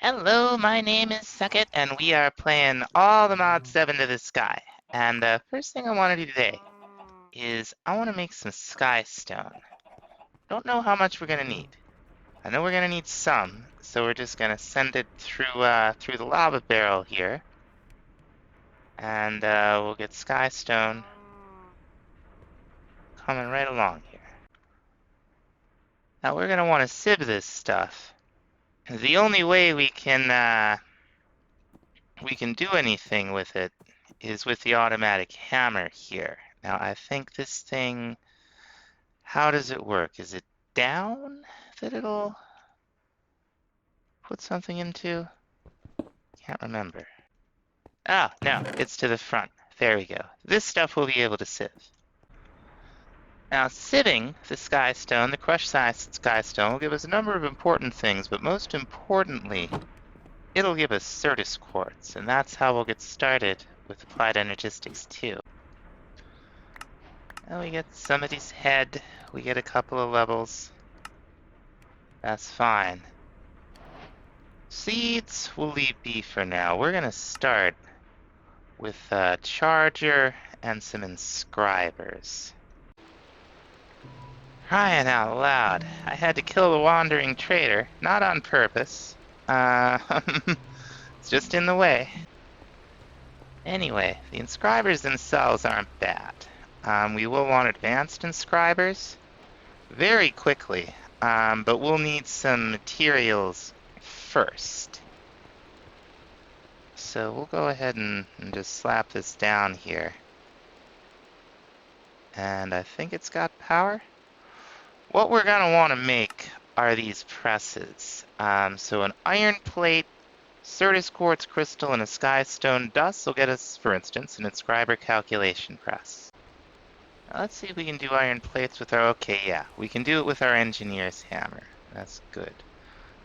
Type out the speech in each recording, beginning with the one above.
Hello, my name is Suckit, and we are playing all the Mod 7 to the sky. And first thing I want to do today is I want to make some sky stone. Don't know how much we're gonna need. I know we're gonna need some, so we're just gonna send it through the lava barrel here, and we'll get sky stone coming right along here. Now we're gonna want to sieve this stuff. The only way we can do anything with it is with the automatic hammer here. Now I think this thing, how does it work? Is it down that it'll put something into? Can't remember. Ah, no, it's to the front. There we go. This stuff we'll be able to sieve. Now, sieving the sky stone, the crushed sky stone, will give us a number of important things, but most importantly, it'll give us Certus quartz, and that's how we'll get started with applied energistics too. Now we get somebody's head, we get a couple of levels. That's fine. Seeds we'll leave be for now. We're gonna start with a charger and some inscribers. Crying out loud, I had to kill the wandering trader, not on purpose. It's just in the way. Anyway, the inscribers themselves aren't bad. We will want advanced inscribers very quickly, but we'll need some materials first. So we'll go ahead and just slap this down here. And I think it's got power. What we're going to want to make are these presses. So an iron plate, Certus quartz crystal, and a sky stone dust will get us, for instance, an inscriber calculation press. Now let's see if we can do iron plates with our, okay, yeah, we can do it with our engineer's hammer. That's good.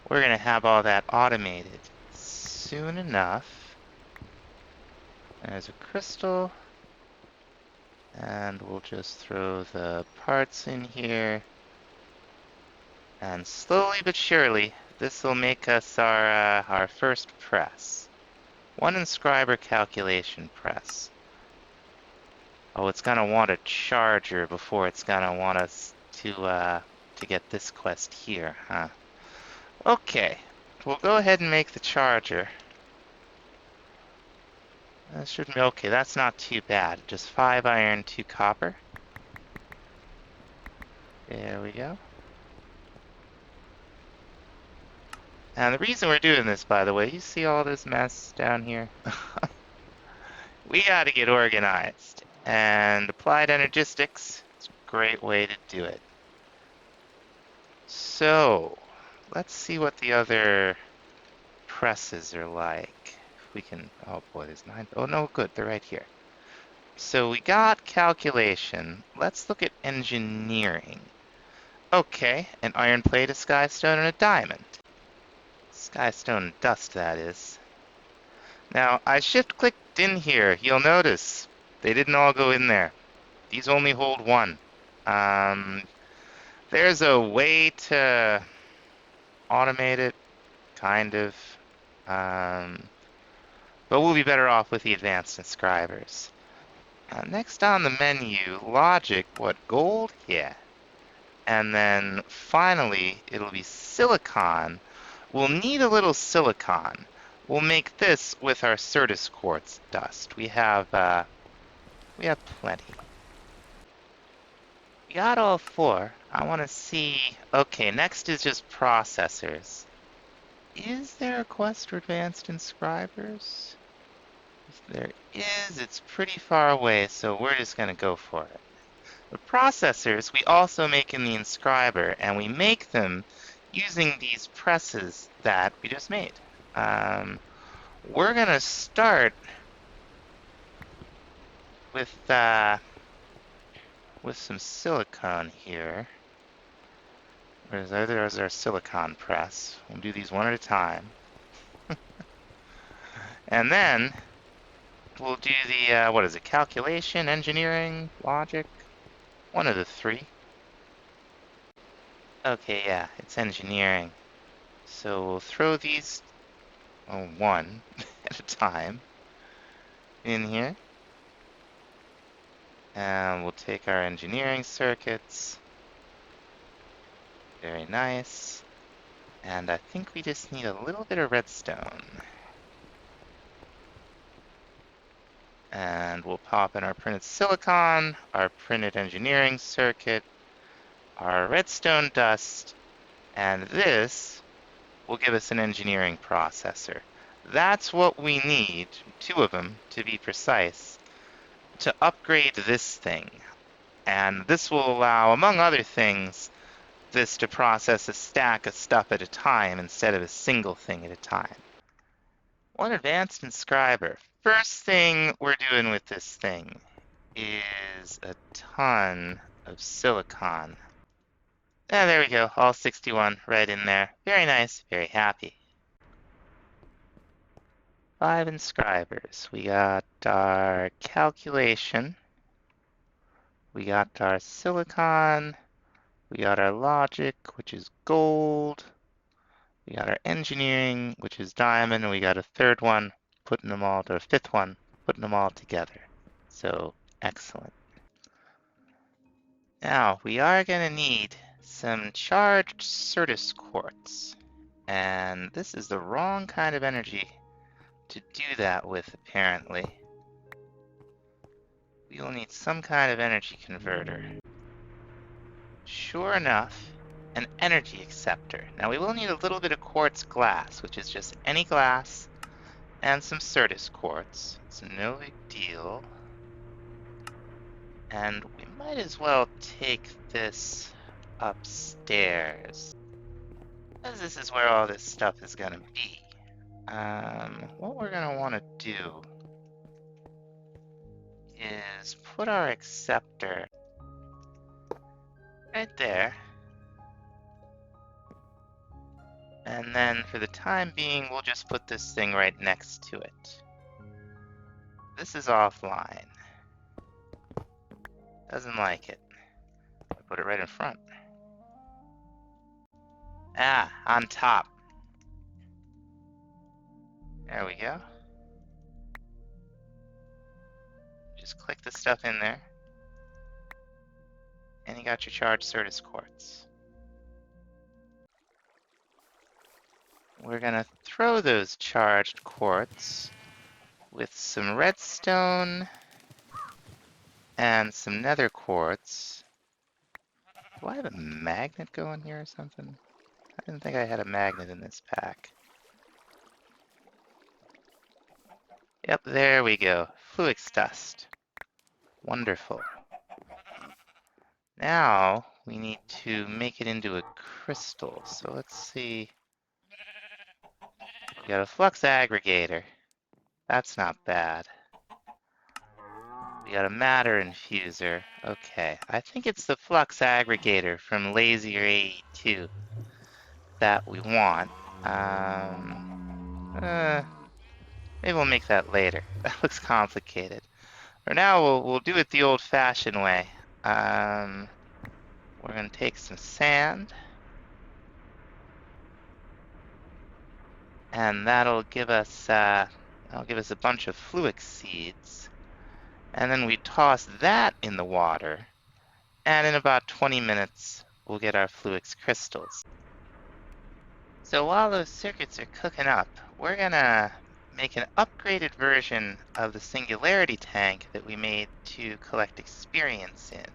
We're going to have all that automated soon enough. There's a crystal. And we'll just throw the parts in here. And slowly but surely, this will make us our first press. One inscriber calculation press. Oh, it's gonna want a charger before it's gonna want us to get this quest here, huh? Okay, we'll go ahead and make the charger. That should be okay. That's not too bad. Just 5 iron, 2 copper. There we go. And the reason we're doing this, by the way, you see all this mess down here? We gotta get organized. And applied energistics is a great way to do it. So, let's see what the other presses are like. If we can, oh boy, there's 9. Oh no, good, they're right here. So we got calculation. Let's look at engineering. Okay, an iron plate, a sky stone, and a diamond. Sky stone dust, that is. Now, I shift-clicked in here. You'll notice they didn't all go in there. These only hold one. There's a way to automate it, kind of. But we'll be better off with the advanced inscribers. Next on the menu, logic. What, gold? Yeah. And then finally, it'll be silicon. We'll need a little silicon. We'll make this with our Certus quartz dust. We have plenty. We got all 4. I want to see. Okay, next is just processors. Is there a quest for advanced inscribers? If there is, it's pretty far away, so we're just gonna go for it. The processors we also make in the inscriber, and we make them using these presses that we just made. We're gonna start with some silicone here. There's our silicon press. We'll do these one at a time. And then we'll do the, what is it, calculation, engineering, logic? One of the 3. Okay, yeah, it's engineering. So we'll throw these one at a time in here. And we'll take our engineering circuits. Very nice. And I think we just need a little bit of redstone. And we'll pop in our printed silicon, our printed engineering circuit, our redstone dust, and this will give us an engineering processor. That's what we need, 2 of them to be precise, to upgrade this thing. And this will allow, among other things, this to process a stack of stuff at a time instead of a single thing at a time. One advanced inscriber. First thing we're doing with this thing is a ton of silicon. Ah, there we go, all 61 right in there. Very nice, very happy. 5 inscribers. We got our calculation. We got our silicon. We got our logic, which is gold. We got our engineering, which is diamond, and we got a third one, putting them all, to a fifth one, putting them all together. So, excellent. Now, we are going to need some charged Certus quartz. And this is the wrong kind of energy to do that with, apparently. We will need some kind of energy converter. Sure enough, an energy acceptor. Now we will need a little bit of quartz glass, which is just any glass, and some Certus quartz. It's no big deal. And we might as well take this upstairs, as this is where all this stuff is gonna be. What we're gonna want to do is put our acceptor right there. And then for the time being, we'll just put this thing right next to it. This is offline. Doesn't like it. I put it right in front. Ah, on top. There we go. Just click the stuff in there. And you got your charged Certus quartz. We're gonna throw those charged quartz with some redstone and some nether quartz. Do I have a magnet going here or something? I didn't think I had a magnet in this pack. Yep, there we go. Fluix dust. Wonderful. Now we need to make it into a crystal. So let's see. We got a flux aggregator. That's not bad. We got a matter infuser. Okay, I think it's the flux aggregator from Lazier AE2 that we want. Maybe we'll make that later. That looks complicated. For now, we'll do it the old-fashioned way. We're gonna take some sand, and that'll give us a bunch of fluix seeds. And then we toss that in the water, and in about 20 minutes, we'll get our fluix crystals. So while those circuits are cooking up, we're gonna make an upgraded version of the singularity tank that we made to collect experience in.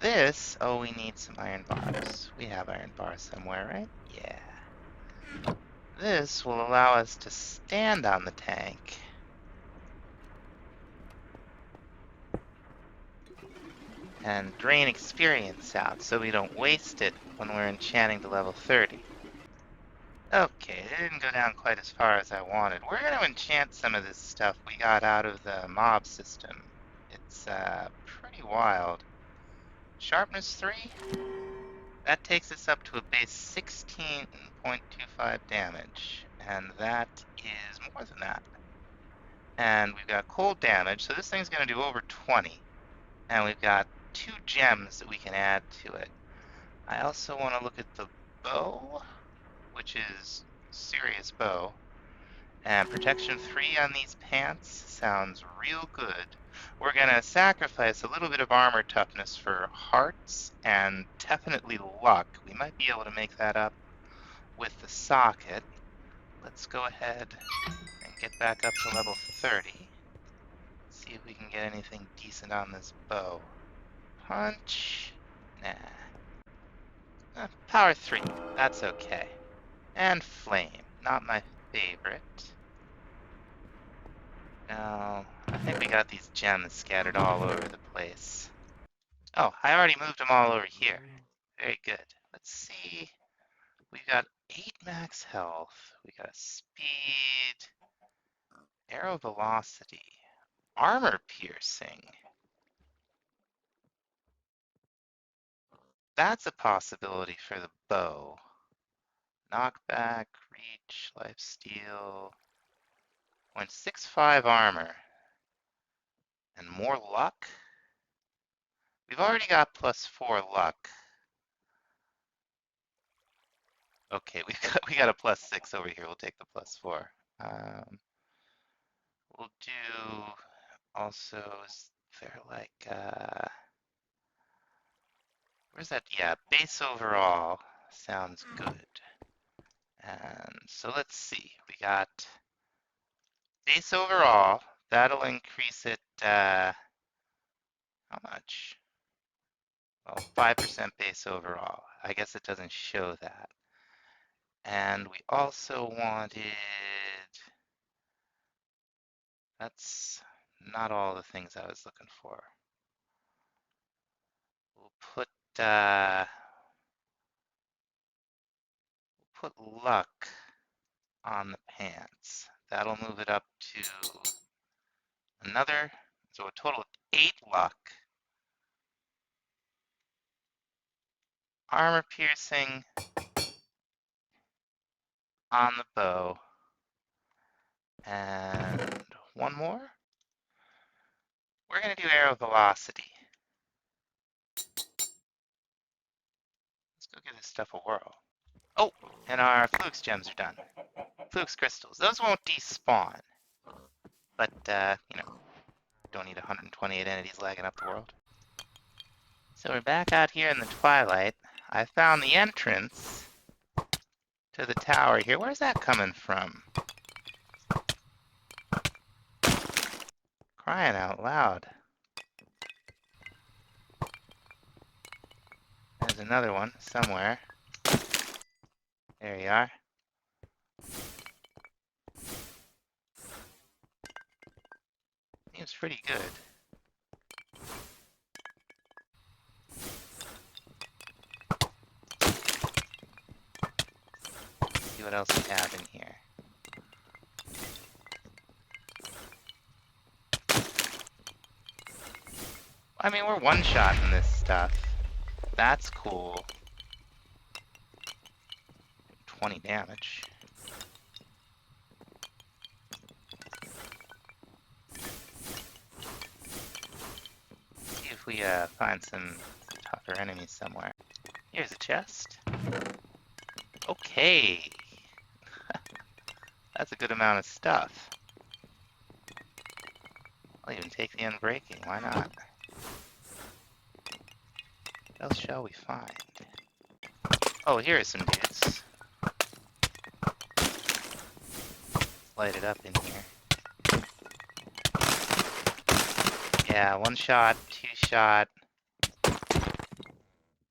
This, oh, we need some iron bars. We have iron bars somewhere, right? Yeah. This will allow us to stand on the tank and drain experience out so we don't waste it when we're enchanting to level 30. Okay, it didn't go down quite as far as I wanted. We're going to enchant some of this stuff we got out of the mob system. It's pretty wild. Sharpness 3? That takes us up to a base 16.25 damage, and that is more than that. And we've got cold damage, so this thing's going to do over 20. And we've got 2 gems that we can add to it. I also want to look at the bow, which is serious bow. And protection 3 on these pants sounds real good. We're gonna sacrifice a little bit of armor toughness for hearts and definitely luck. We might be able to make that up with the socket. Let's go ahead and get back up to level 30. See if we can get anything decent on this bow. Punch. Nah. Power 3. That's okay. And flame. Not my favorite. No, I think we got these gems scattered all over the place. Oh, I already moved them all over here. Very good. Let's see. We got 8 max health. We got speed, arrow velocity, armor piercing. That's a possibility for the bow. Knockback, reach, lifesteal. 0.65 armor. And more luck? We've already got +4 luck. Okay, we got a +6 over here. We'll take the +4. We'll do also, is there like where's that? Yeah, base overall sounds good. And so let's see. We got base overall. That'll increase it how much? Well, 5% base overall. I guess it doesn't show that. And we also wanted, that's not all the things I was looking for. We'll put luck on the pants. That'll move it up to another, so a total of 8 luck. Armor piercing on the bow. And one more. We're gonna do arrow velocity. Let's go give this stuff a whirl. Oh, and our Flux gems are done. Flux crystals. Those won't despawn. But, you know, don't need 128 entities lagging up the world. So we're back out here in the twilight. I found the entrance to the tower here. Where's that coming from? Crying out loud. There's another one somewhere. There you are. Seems pretty good. Let's see what else we have in here. I mean, we're one-shotting this stuff. That's cool. 20 damage. See if we find some tougher enemies somewhere. Here's a chest. Okay. That's a good amount of stuff. I'll even take the unbreaking, why not? What else shall we find? Oh, here are some dudes. Let's light it up in here. Yeah, 1 shot, 2 shot.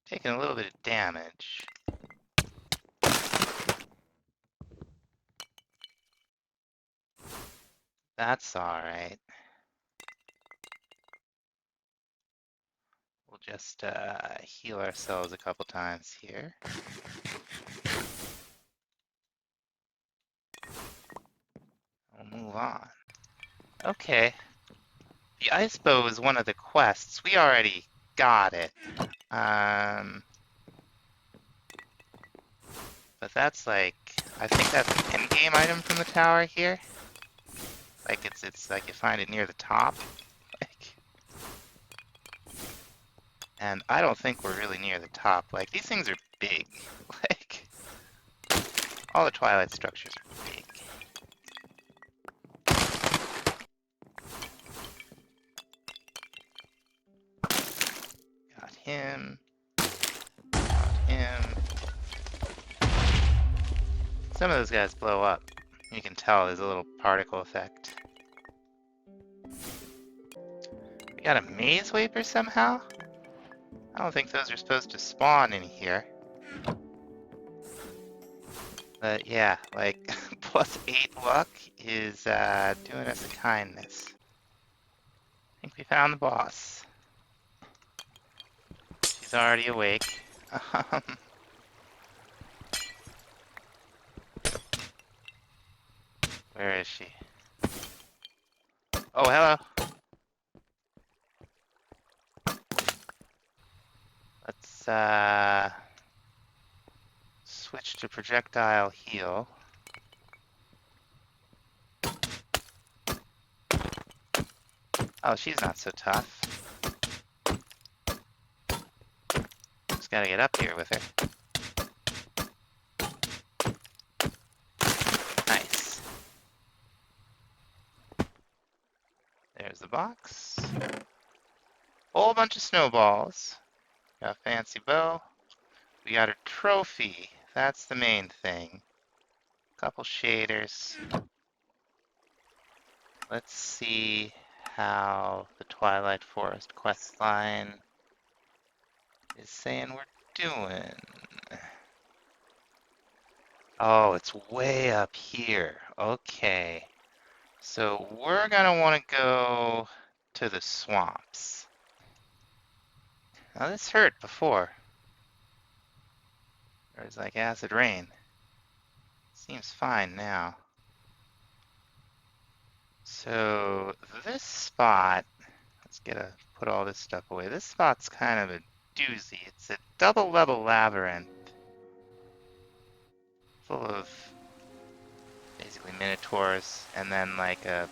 Taking a little bit of damage. That's alright. We'll just heal ourselves a couple times here. We'll move on. Okay. The ice bow is one of the quests. We already got it. But that's like, I think that's an in-game item from the tower here. Like it's like you find it near the top. Like, and I don't think we're really near the top. Like these things are big. Like all the Twilight structures are big. him. Him. Some of those guys blow up. You can tell there's a little particle effect. We got a maze waper somehow? I don't think those are supposed to spawn in here. But yeah, like, +8 luck is doing us a kindness. I think we found the boss. She's already awake. Where is she? Oh, hello. Let's switch to projectile heal. Oh, she's not so tough. Just gotta get up here with her. Nice. There's the box. Whole bunch of snowballs. Got a fancy bow. We got a trophy. That's the main thing. Couple shaders. Let's see how the Twilight Forest questline is saying we're doing. Oh, it's way up here. Okay. So we're gonna want to go to the swamps. Now this hurt before. It was like acid rain. Seems fine now. So this spot, put all this stuff away. This spot's kind of a doozy. It's a double level labyrinth full of basically minotaurs, and then like a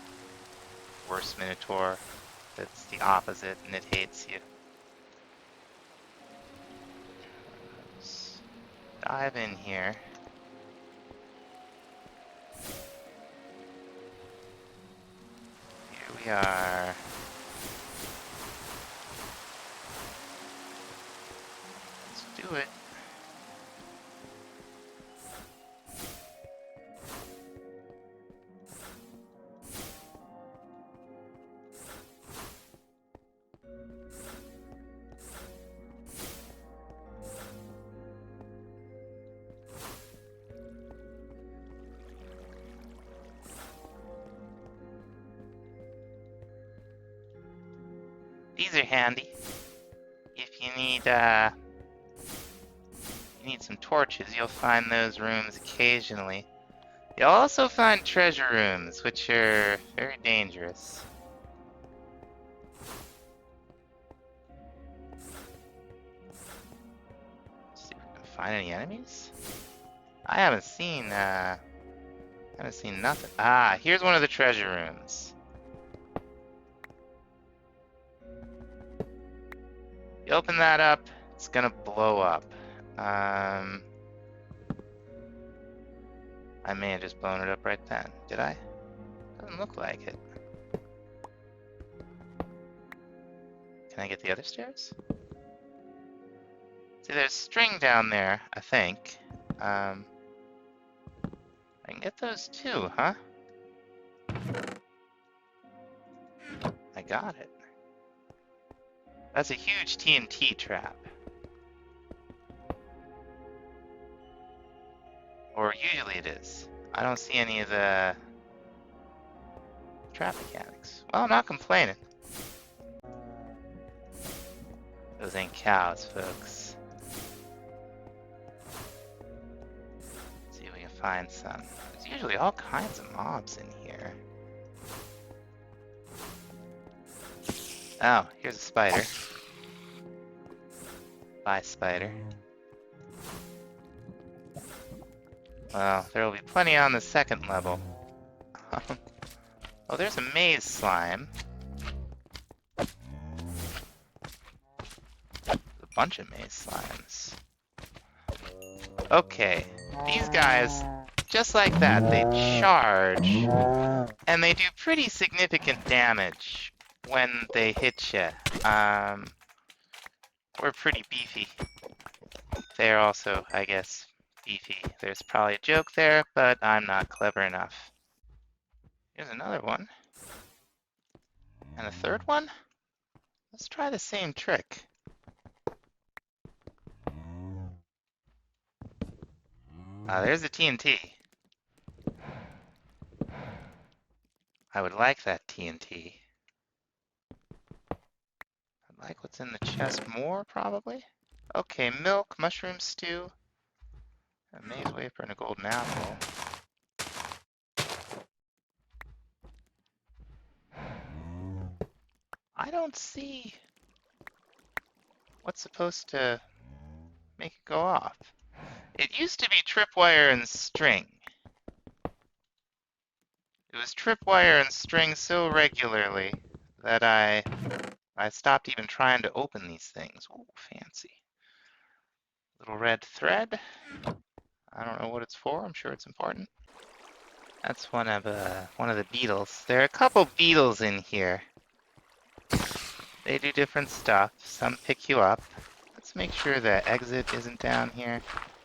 worse minotaur that's the opposite and it hates you. Let's dive in here. Here we are. Let's do it. These are handy. If you need some torches, you'll find those rooms occasionally. You'll also find treasure rooms, which are very dangerous. Let's see if we can find any enemies. I haven't seen nothing. Ah, here's one of the treasure rooms. You open that up, it's gonna blow up. I may have just blown it up right then. Did I? Doesn't look like it. Can I get the other stairs? See, there's string down there, I think. I can get those too, huh? I got it. That's a huge TNT trap. Or usually it is. I don't see any of the trap mechanics. Well, I'm not complaining. Those ain't cows, folks. Let's see if we can find some. There's usually all kinds of mobs in here. Oh, here's a spider. Bye, spider. Well, there will be plenty on the second level. Oh, there's a maze slime. A bunch of maze slimes. Okay, these guys, just like that, they charge, and they do pretty significant damage when they hit you. We're pretty beefy. They're also, I guess, beefy. There's probably a joke there, but I'm not clever enough. Here's another one. And a third one? Let's try the same trick. There's the TNT. I would like that TNT. I'd like what's in the chest more, probably. Okay, milk, mushroom stew, a maize wafer, and a golden apple. I don't see what's supposed to make it go off. It used to be tripwire and string. It was tripwire and string so regularly that I stopped even trying to open these things. Ooh, fancy. Little red thread. I don't know what it's for. I'm sure it's important. That's one of the beetles. There are a couple beetles in here. They do different stuff. Some pick you up. Let's make sure the exit isn't down here.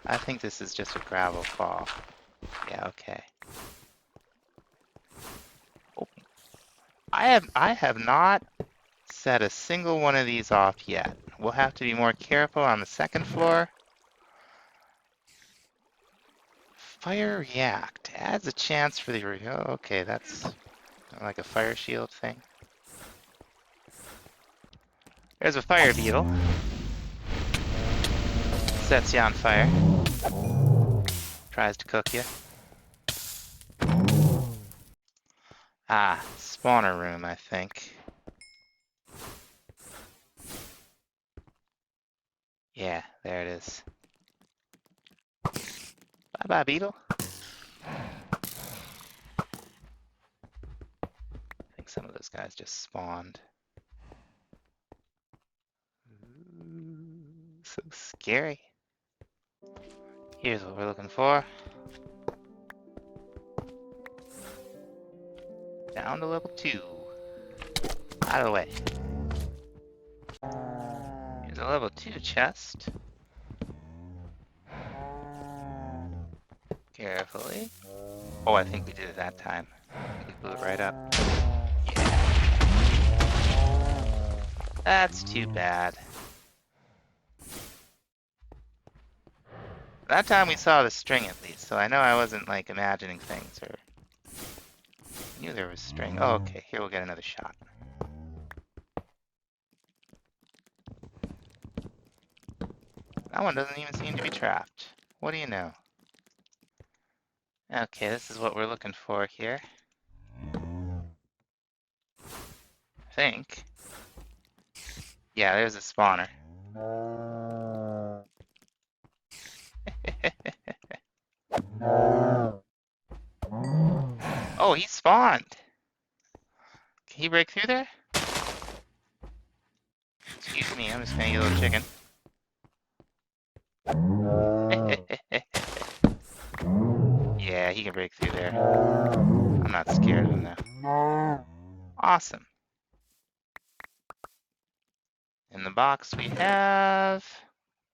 I think this is just a gravel fall. Yeah, okay. Oh. I have not set a single one of these off yet. We'll have to be more careful on the second floor. Fire react adds a chance for the okay, that's like a fire shield thing. There's a fire beetle. Sets you on fire. Tries to cook you. Ah, spawner room, I think. Yeah, there it is. Bye-bye, beetle. I think some of those guys just spawned. Ooh, so scary. Here's what we're looking for. Down to level 2. Out of the way. Here's a level 2 chest. Carefully. Oh, I think we did it that time. We blew it right up. Yeah. That's too bad. That time we saw the string at least, so I know I wasn't like imagining things or knew there was string. Oh, okay, here we'll get another shot. That one doesn't even seem to be trapped. What do you know? Okay, this is what we're looking for here. I think. Yeah, there's a spawner. Oh, he spawned! Can he break through there? Excuse me, I'm just gonna eat a little chicken. Yeah, he can break through there. I'm not scared of him though. Awesome. In the box we have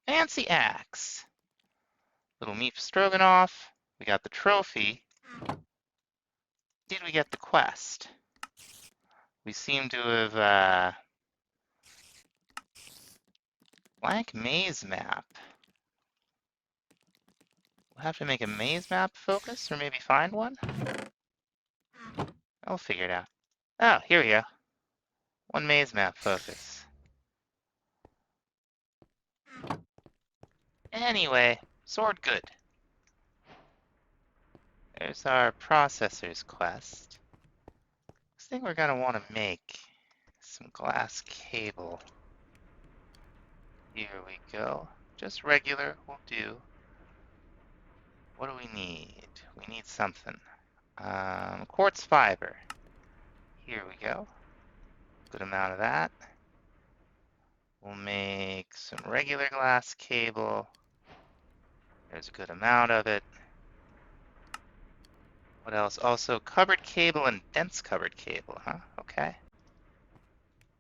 fancy axe. Little meat stroganoff. We got the trophy. Did we get the quest? We seem to have blank maze map. We'll have to make a maze map focus or maybe find one. I'll figure it out. Oh, here we go. One maze map focus. Anyway, sword good. There's our processors quest. Next thing we're gonna want to make some glass cable. Here we go. Just regular will do. What do we need? We need something. Quartz fiber. Here we go. Good amount of that. We'll make some regular glass cable. There's a good amount of it. What else? Also covered cable and dense covered cable, huh? Okay.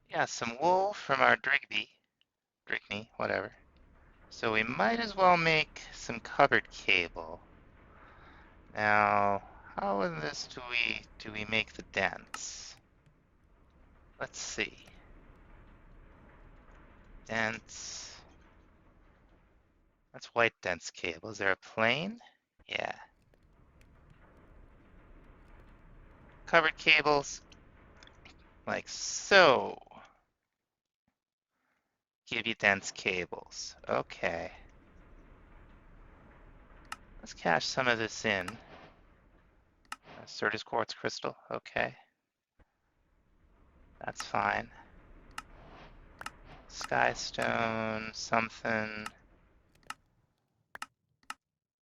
Yeah, some wool from our Drigbee Brickney, whatever. So we might as well make some covered cable. Now, how in this do we make the dents? Let's see. Dense. That's white dense cable. Is there a plane? Yeah. Covered cables, like so. Give you dense cables. Okay. Let's cache some of this in. Certus quartz crystal. Okay. That's fine. Skystone, something.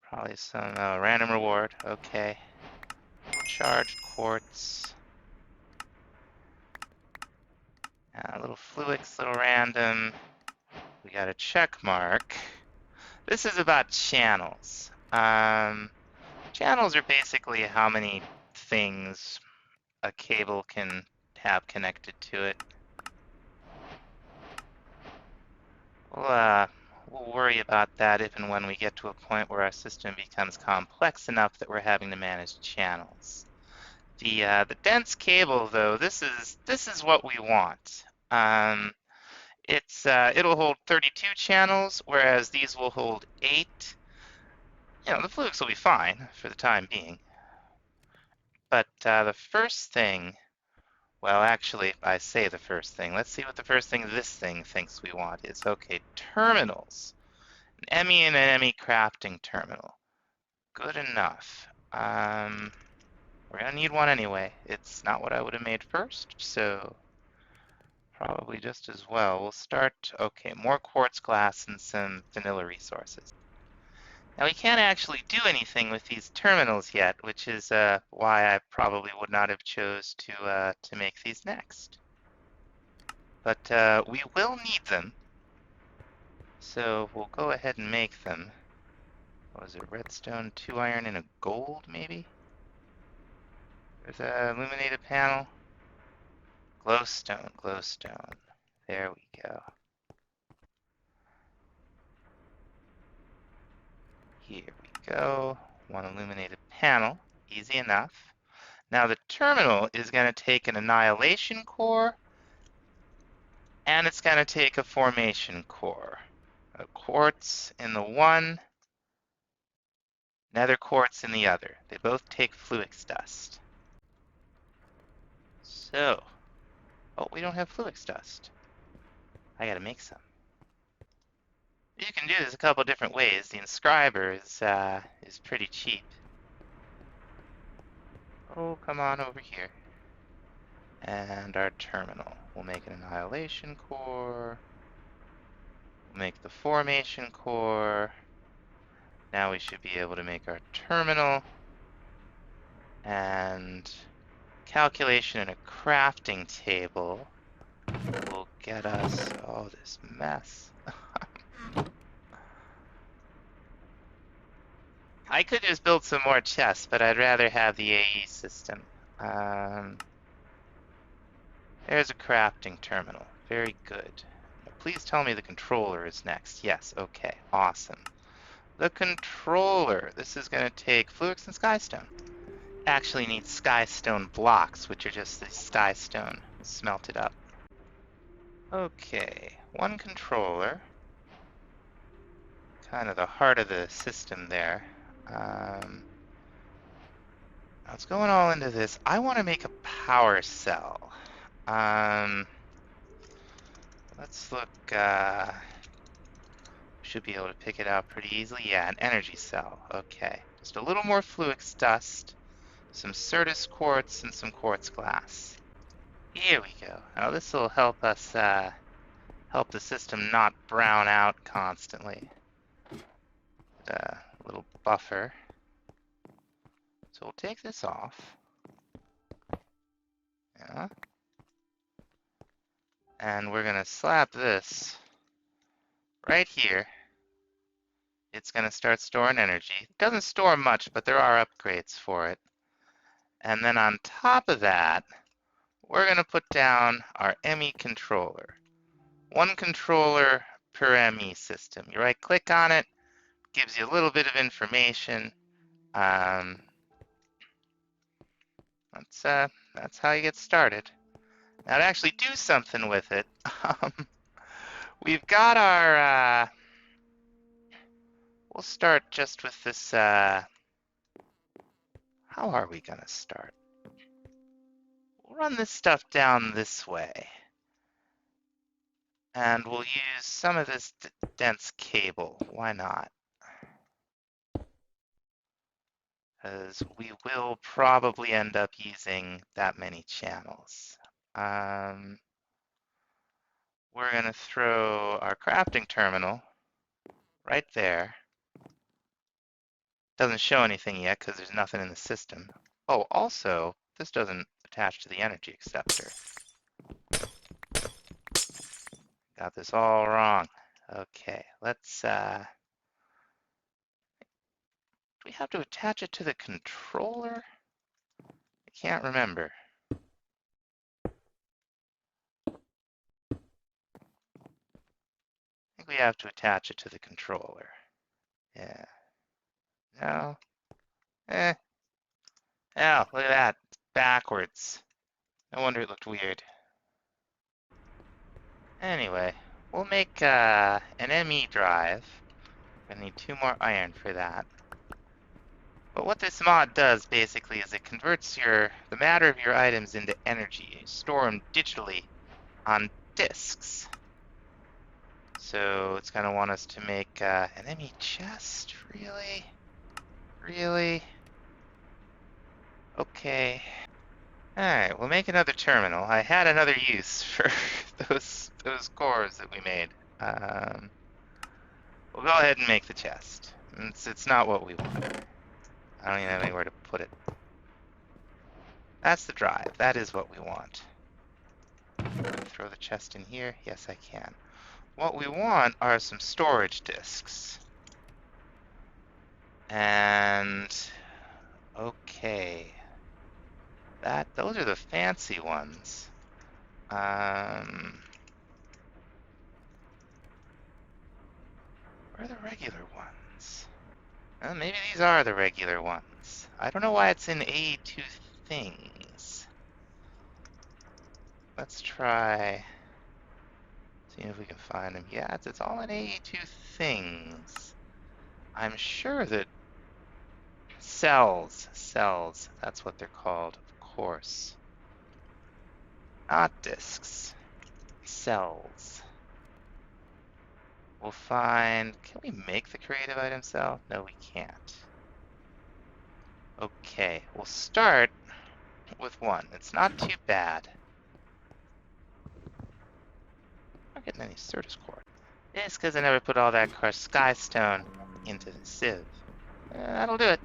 Probably some random reward. Okay. Charged quartz. A little fluix, little random. We got a check mark. This is about channels. Channels are basically how many things a cable can have connected to it. We'll worry about that if and when we get to a point where our system becomes complex enough that we're having to manage channels. The dense cable, though, this is what we want. It'll hold 32 channels, whereas these will hold 8. You know, the fluix will be fine for the time being. But the first thing, well, actually, I say the first thing. Let's see what the first thing this thing thinks we want is. Okay, terminals. An ME and an ME crafting terminal. Good enough. We're gonna need one anyway. It's not what I would have made first, so probably just as well. We'll start, okay, more quartz glass and some vanilla resources. Now we can't actually do anything with these terminals yet, which is why I probably would not have chose to make these next. But we will need them, so we'll go ahead and make them. What was it, redstone, 2 iron, and a gold, maybe? There's a illuminated panel. Glowstone, glowstone. There we go. Here we go. One illuminated panel. Easy enough. Now the terminal is going to take an annihilation core, and it's going to take a formation core. A quartz in the one, nether quartz in the other. They both take fluix dust. So, oh, we don't have fluix dust. I gotta make some. You can do this a couple different ways. The inscriber is pretty cheap. Oh, come on over here. And our terminal. We'll make an annihilation core. We'll make the formation core. Now we should be able to make our terminal. And calculation and a crafting table will get us, oh, this mess. I could just build some more chests, but I'd rather have the AE system. There's a crafting terminal. Very good. Now, please tell me the controller is next. Yes, okay, awesome. The controller. This is going to take fluix and skystone. Actually needs skystone blocks, which are just the skystone smelted up. Okay, one controller. Kind of the heart of the system there. Let's go all into this. I want to make a power cell. Let's look. Should be able to pick it out pretty easily. Yeah, an energy cell. Okay, just a little more fluix dust, some certus quartz, and some quartz glass. Here we go. Now this will help us help the system not brown out constantly. A little buffer. So we'll take this off. Yeah. And we're gonna slap this right here. It's gonna start storing energy. It doesn't store much, but there are upgrades for it. And then on top of that, we're gonna put down our ME controller. One controller per ME system. You right click on it, gives you a little bit of information. That's how you get started. Now to actually do something with it, we've got our, we'll start just with this, how are we gonna start? We'll run this stuff down this way. And we'll use some of this dense cable. Why not? Because we will probably end up using that many channels. We're going to throw our crafting terminal right there. Doesn't show anything yet because there's nothing in the system. Oh, also, this doesn't attach to the energy acceptor. Got this all wrong. Okay, let's, do we have to attach it to the controller? I can't remember. I think we have to attach it to the controller. Yeah. No. Eh. Oh, look at that. It's backwards. No wonder it looked weird. Anyway, we'll make an ME drive. Gonna need 2 more iron for that. But what this mod does basically is it converts the matter of your items into energy. You store them digitally on disks. So it's gonna want us to make an ME chest. Really? Really? Okay. Alright, we'll make another terminal. I had another use for those cores that we made. We'll go ahead and make the chest. It's not what we want. I don't even have anywhere to put it. That's the drive. That is what we want. Throw the chest in here. Yes, I can. What we want are some storage disks. And okay. Those are the fancy ones. Where are the regular ones? Well, maybe these are the regular ones. I don't know why it's in A2 things. Let's try seeing if we can find them. Yeah, it's all in A2 things. I'm sure that cells, that's what they're called, of course. Not disks, cells. We'll find, can we make the creative item cell? No, we can't. Okay, we'll start with one. It's not too bad. I'm not getting any Certus core. It's because I never put all that crushed sky stone into the sieve. That'll do it.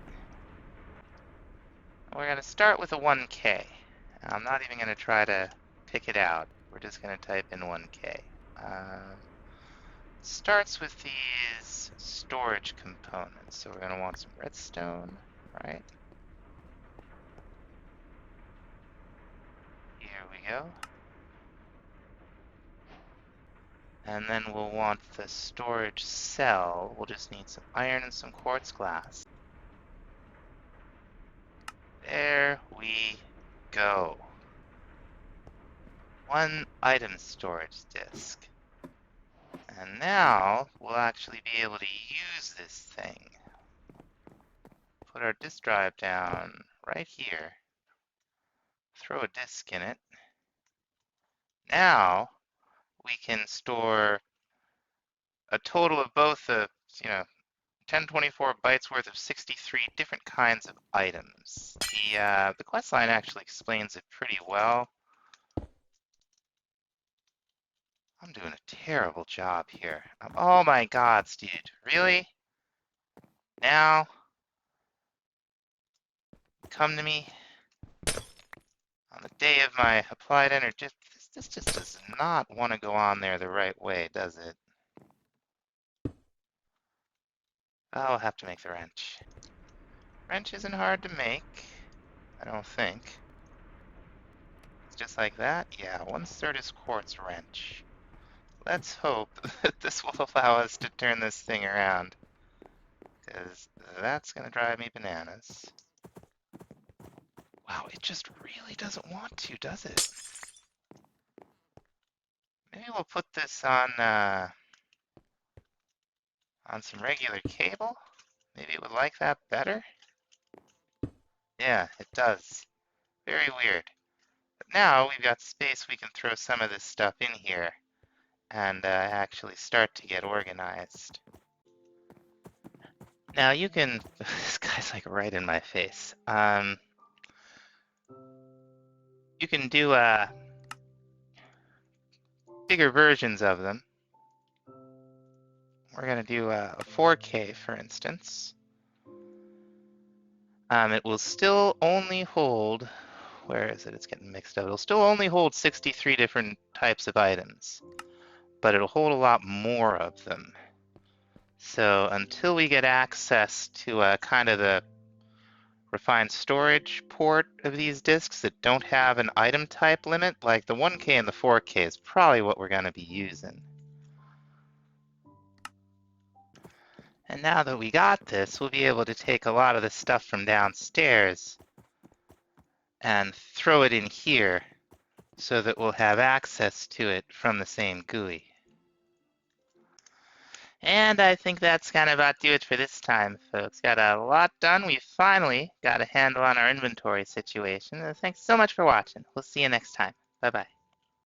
We're going to start with a 1K. I'm not even going to try to pick it out. We're just going to type in 1K. Starts with these storage components. So we're going to want some redstone, right? Here we go. And then we'll want the storage cell. We'll just need some iron and some quartz glass. There we go. 1 item storage disk. And now we'll actually be able to use this thing. Put our disk drive down right here. Throw a disk in it. Now we can store a total of both 1024 bytes worth of 63 different kinds of items. The quest line actually explains it pretty well. I'm doing a terrible job here. Oh my god, dude. Really? Now? Come to me? On the day of my applied energy. This just does not want to go on there the right way, does it? I'll have to make the wrench. Wrench isn't hard to make, I don't think. It's just like that. Yeah, 1 Certus quartz wrench. let's hope that this will allow us to turn this thing around, because that's going to drive me bananas. Wow, it just really doesn't want to, does it? Maybe we'll put this on some regular cable. Maybe it would like that better. Yeah, it does. Very weird. But now we've got space, we can throw some of this stuff in here and actually start to get organized. Now you can, this guy's like right in my face. You can do bigger versions of them. We're gonna do a 4K, for instance. It will still only hold, where is it? It's getting mixed up. It'll still only hold 63 different types of items, but it'll hold a lot more of them. So until we get access to kind of the refined storage port of these disks that don't have an item type limit, like the 1K and the 4K is probably what we're going to be using. And now that we got this, we'll be able to take a lot of the stuff from downstairs and throw it in here so that we'll have access to it from the same GUI. And I think that's kind of about do it for this time, folks. Got a lot done. We finally got a handle on our inventory situation. Thanks so much for watching. We'll see you next time. Bye-bye.